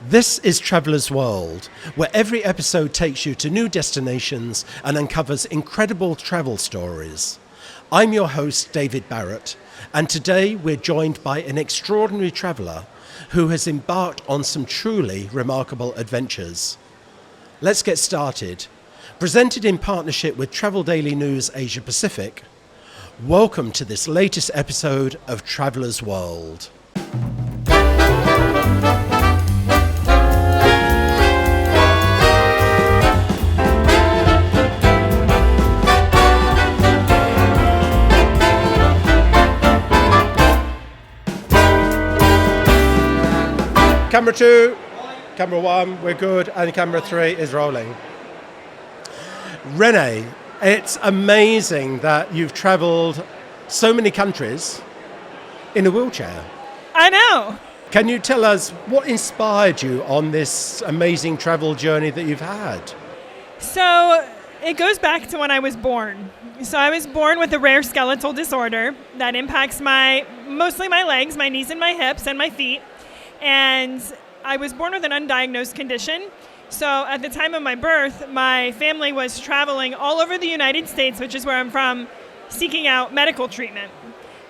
This is Traveller's World, where every episode takes you to new destinations and uncovers incredible travel stories. I'm your host, David Barrett, and today we're joined by an extraordinary traveller who has embarked on some truly remarkable adventures. Let's get started. Presented in partnership with Travel Daily News Asia Pacific, welcome to this latest episode of Traveller's World. Camera 2, camera 1, we're good, and camera 3 is rolling. Renee, it's amazing that you've travelled so many countries in a wheelchair. I know. Can you tell us what inspired you on this amazing travel journey that you've had? So it goes back to when I was born. So I was born with a rare skeletal disorder that impacts mostly my legs, my knees and my hips and my feet. And I was born with an undiagnosed condition. So at the time of my birth, my family was traveling all over the United States, which is where I'm from, seeking out medical treatment.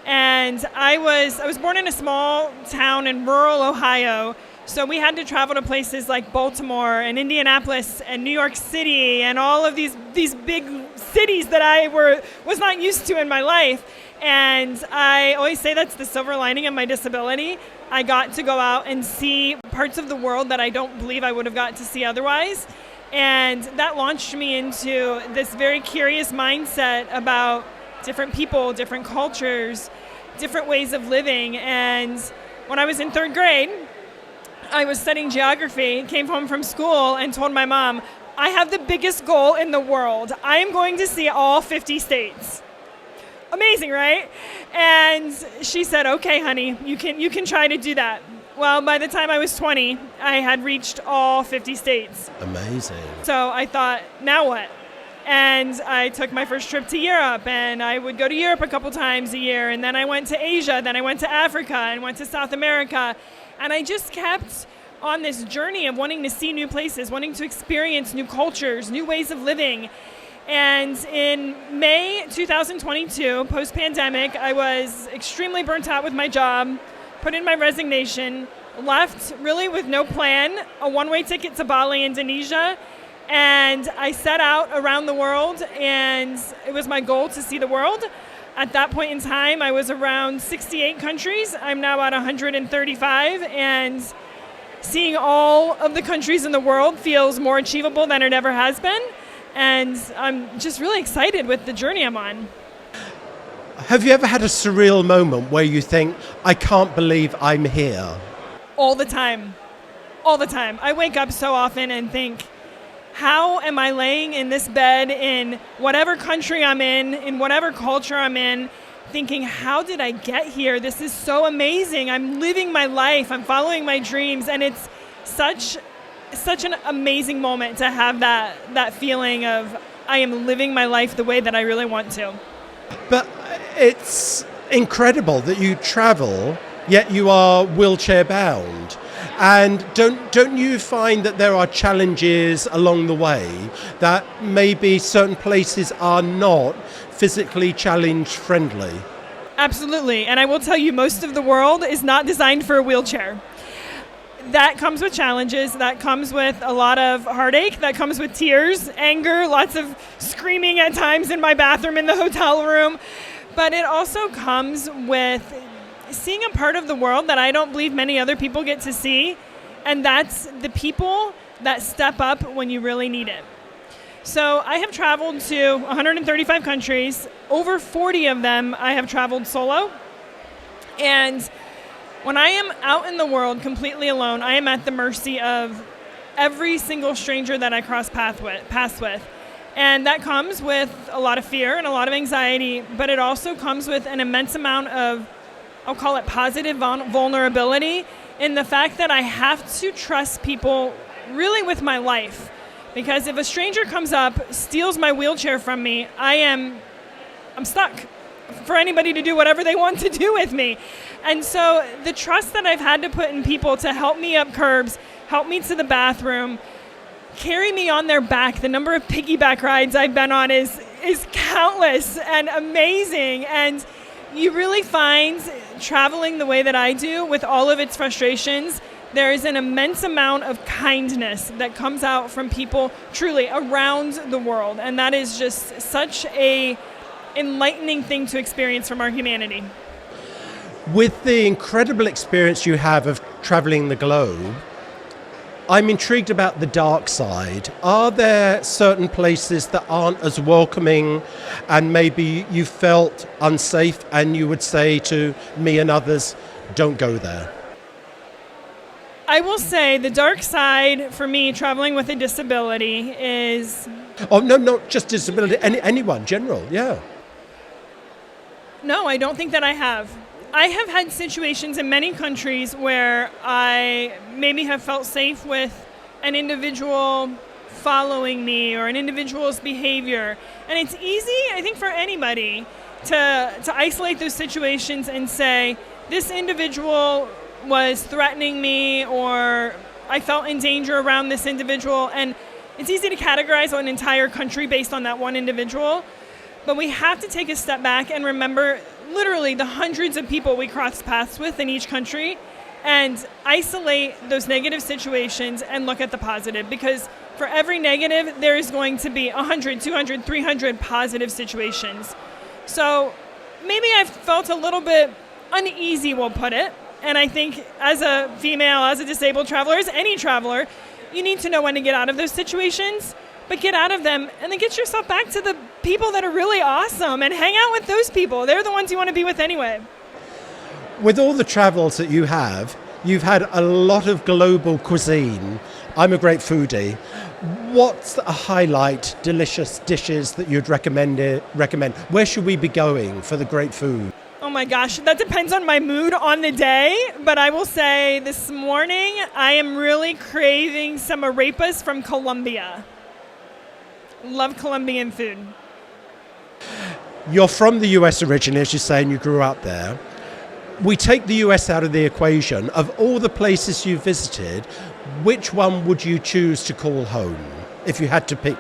And I was born in a small town in rural Ohio. So we had to travel to places like Baltimore and Indianapolis and New York City and all of these big cities that I was not used to in my life. And I always say that's the silver lining of my disability. I got to go out and see parts of the world that I don't believe I would have got to see otherwise. And that launched me into this very curious mindset about different people, different cultures, different ways of living. And when I was in third grade, I was studying geography, came home from school and told my mom, I have the biggest goal in the world. I am going to see all 50 states. Amazing, right? And she said, okay, honey, you can try to do that. Well, by the time I was 20, I had reached all 50 states. Amazing. So I thought, now what? And I took my first trip to Europe, and I would go to Europe a couple times a year, and then I went to Asia, then I went to Africa, and went to South America, and I just kept on this journey of wanting to see new places, wanting to experience new cultures, new ways of living. And in May 2022, post-pandemic, I was extremely burnt out with my job, put in my resignation, left really with no plan, a one-way ticket to Bali, Indonesia, and I set out around the world, and it was my goal to see the world. At that point in time, I was around 68 countries. I'm now at 135, and seeing all of the countries in the world feels more achievable than it ever has been. And I'm just really excited with the journey I'm on. Have you ever had a surreal moment where you think, I can't believe I'm here? All the time. All the time. I wake up so often and think, how am I laying in this bed in whatever country I'm in whatever culture I'm in, thinking, how did I get here? This is so amazing. I'm living my life. I'm following my dreams. And it's such an amazing moment to have that feeling of I am living my life the way that I really want to. But it's incredible that you travel, yet you are wheelchair bound. And don't you find that there are challenges along the way that maybe certain places are not physically challenge friendly? Absolutely. And I will tell you, most of the world is not designed for a wheelchair. That comes with challenges, that comes with a lot of heartache, that comes with tears, anger, lots of screaming at times in my bathroom in the hotel room. But it also comes with seeing a part of the world that I don't believe many other people get to see, and that's the people that step up when you really need it. So I have traveled to 135 countries. Over 40 of them I have traveled solo. And when I am out in the world completely alone, I am at the mercy of every single stranger that I cross paths with. And that comes with a lot of fear and a lot of anxiety, but it also comes with an immense amount of, I'll call it positive vulnerability, in the fact that I have to trust people really with my life. Because if a stranger comes up, steals my wheelchair from me, I'm stuck for anybody to do whatever they want to do with me. And so the trust that I've had to put in people to help me up curbs, help me to the bathroom, carry me on their back. The number of piggyback rides I've been on is countless and amazing. And you really find traveling the way that I do, with all of its frustrations, there is an immense amount of kindness that comes out from people truly around the world. And that is just such a enlightening thing to experience from our humanity. With the incredible experience you have of traveling the globe, I'm intrigued about the dark side. Are there certain places that aren't as welcoming and maybe you felt unsafe and you would say to me and others, don't go there? I will say the dark side for me traveling with a disability is... Oh, no, not just disability, anyone, general, yeah. No, I don't think that I have. I have had situations in many countries where I maybe have felt safe with an individual following me or an individual's behavior. And it's easy, I think, for anybody to isolate those situations and say, this individual was threatening me, or I felt in danger around this individual. And it's easy to categorize an entire country based on that one individual. But we have to take a step back and remember literally the hundreds of people we cross paths with in each country and isolate those negative situations and look at the positive, because for every negative, there is going to be 100, 200, 300 positive situations. So maybe I've felt a little bit uneasy, we'll put it. And I think as a female, as a disabled traveler, as any traveler, you need to know when to get out of those situations. But get out of them and then get yourself back to the people that are really awesome and hang out with those people. They're the ones you want to be with anyway. With all the travels that you've had a lot of global cuisine. I'm a great foodie. What's a highlight, delicious dishes that you'd recommend? Where should we be going for the great food? Oh my gosh, that depends on my mood on the day. But I will say this morning, I am really craving some arepas from Colombia. Love Colombian food. You're from the US originally, as you say, and you grew up there. We take the US out of the equation. Of all the places you've visited, which one would you choose to call home if you had to pick?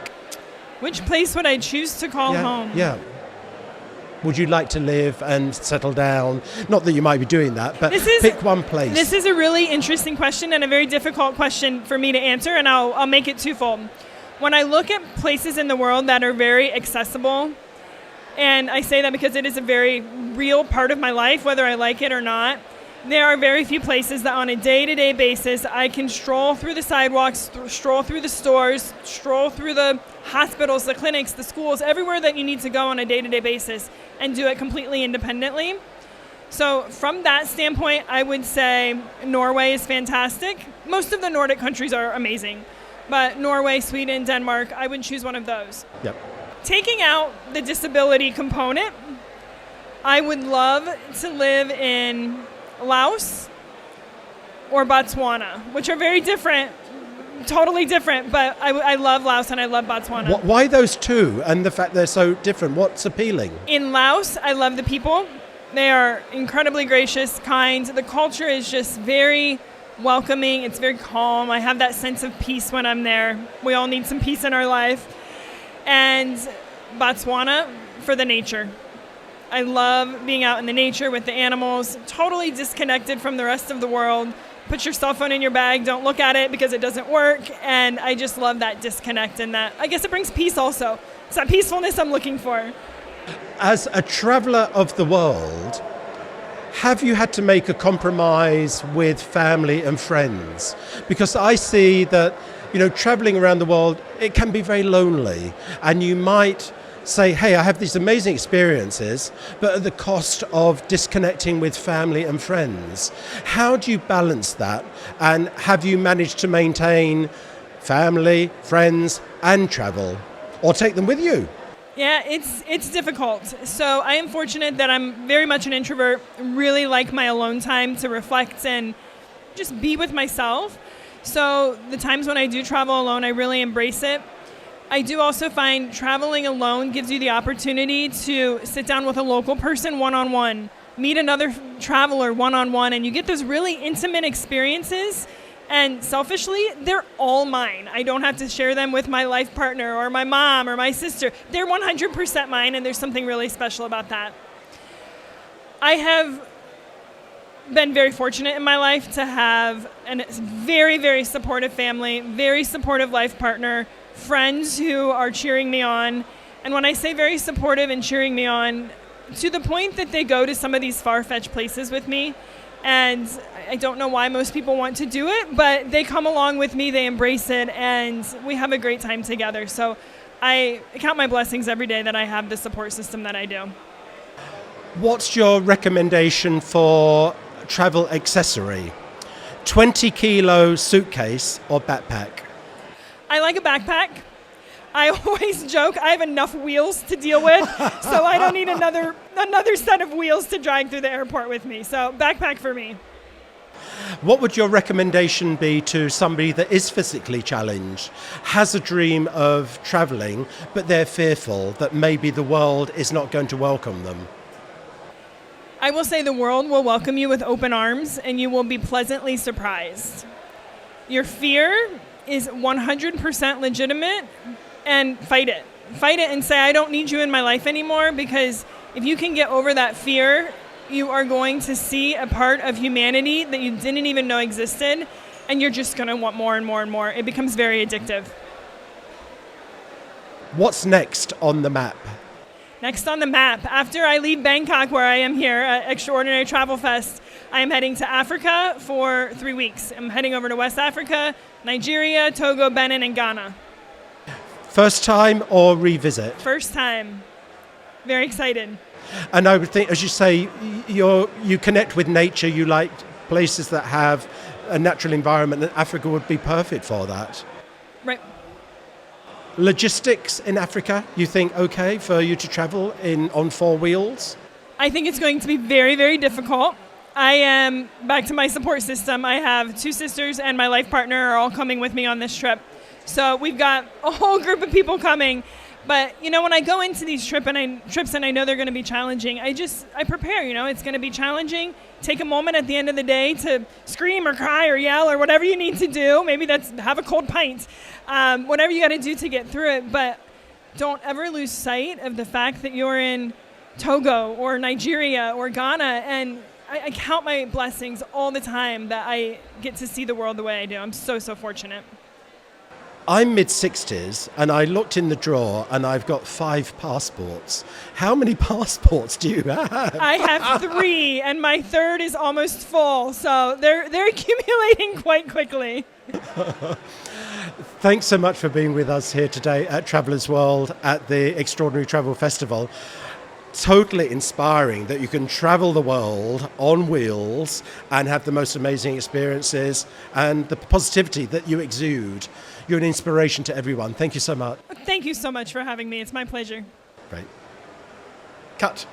Which place would I choose to call home? Yeah. Would you like to live and settle down? Not that you might be doing that, but pick one place. This is a really interesting question and a very difficult question for me to answer, and I'll make it twofold. When I look at places in the world that are very accessible, and I say that because it is a very real part of my life, whether I like it or not, there are very few places that on a day-to-day basis I can stroll through the sidewalks, stroll through the stores, stroll through the hospitals, the clinics, the schools, everywhere that you need to go on a day-to-day basis and do it completely independently. So from that standpoint, I would say Norway is fantastic. Most of the Nordic countries are amazing. But Norway, Sweden, Denmark, I would choose one of those. Yep. Taking out the disability component, I would love to live in Laos or Botswana, which are very different, totally different, but I love Laos and I love Botswana. Why those two and the fact they're so different? What's appealing? In Laos, I love the people. They are incredibly gracious, kind. The culture is just very welcoming. It's very calm. I have that sense of peace when I'm there. We all need some peace in our life. And Botswana for the nature. I love being out in the nature with the animals, totally disconnected from the rest of the world. Put your cell phone in your bag, don't look at it because it doesn't work. And I just love that disconnect, and that, I guess it brings peace also. It's that peacefulness I'm looking for. As a traveler of the world, have you had to make a compromise with family and friends? Because I see that, traveling around the world, it can be very lonely. And you might say, hey, I have these amazing experiences, but at the cost of disconnecting with family and friends. How do you balance that? And have you managed to maintain family, friends, and travel? Or take them with you? Yeah, it's difficult. So I am fortunate that I'm very much an introvert, really like my alone time to reflect and just be with myself. So the times when I do travel alone, I really embrace it. I do also find traveling alone gives you the opportunity to sit down with a local person one-on-one, meet another traveler one-on-one, and you get those really intimate experiences And selfishly, they're all mine. I don't have to share them with my life partner or my mom or my sister. They're 100% mine, and there's something really special about that. I have been very fortunate in my life to have a very, very supportive family, very supportive life partner, friends who are cheering me on. And when I say very supportive and cheering me on, to the point that they go to some of these far-fetched places with me. And I don't know why most people want to do it, but they come along with me, they embrace it, and we have a great time together. So I count my blessings every day that I have the support system that I do. What's your recommendation for travel accessory? 20 kilo suitcase or backpack? I like a backpack. I always joke I have enough wheels to deal with, so I don't need another set of wheels to drag through the airport with me. So backpack for me. What would your recommendation be to somebody that is physically challenged, has a dream of traveling, but they're fearful that maybe the world is not going to welcome them? I will say the world will welcome you with open arms, and you will be pleasantly surprised. Your fear is 100% legitimate, and fight it. Fight it and say, I don't need you in my life anymore, because if you can get over that fear, you are going to see a part of humanity that you didn't even know existed, and you're just going to want more and more and more. It becomes very addictive. What's next on the map? Next on the map, after I leave Bangkok, where I am here at Extraordinary Travel Fest, I am heading to Africa for 3 weeks. I'm heading over to West Africa, Nigeria, Togo, Benin, and Ghana. First time or revisit? First time. Very excited. And I would think, as you say, you connect with nature, you like places that have a natural environment, and Africa would be perfect for that. Right. Logistics in Africa, you think okay for you to travel on 4 wheels? I think it's going to be very, very difficult. I am back to my support system. I have 2 sisters and my life partner are all coming with me on this trip. So we've got a whole group of people coming. But, when I go into these trips and I know they're going to be challenging, I prepare, it's going to be challenging. Take a moment at the end of the day to scream or cry or yell or whatever you need to do. Maybe that's have a cold pint. Whatever you got to do to get through it. But don't ever lose sight of the fact that you're in Togo or Nigeria or Ghana. And I count my blessings all the time that I get to see the world the way I do. I'm so, so fortunate. I'm mid-60s and I looked in the drawer and I've got 5 passports. How many passports do you have? I have 3 and my 3rd is almost full, so they're accumulating quite quickly. Thanks so much for being with us here today at Traveller's World at the Extraordinary Travel Festival. Totally inspiring that you can travel the world on wheels and have the most amazing experiences, and the positivity that you exude. You're an inspiration to everyone. Thank you so much. Thank you so much for having me. It's my pleasure. Great. Cut.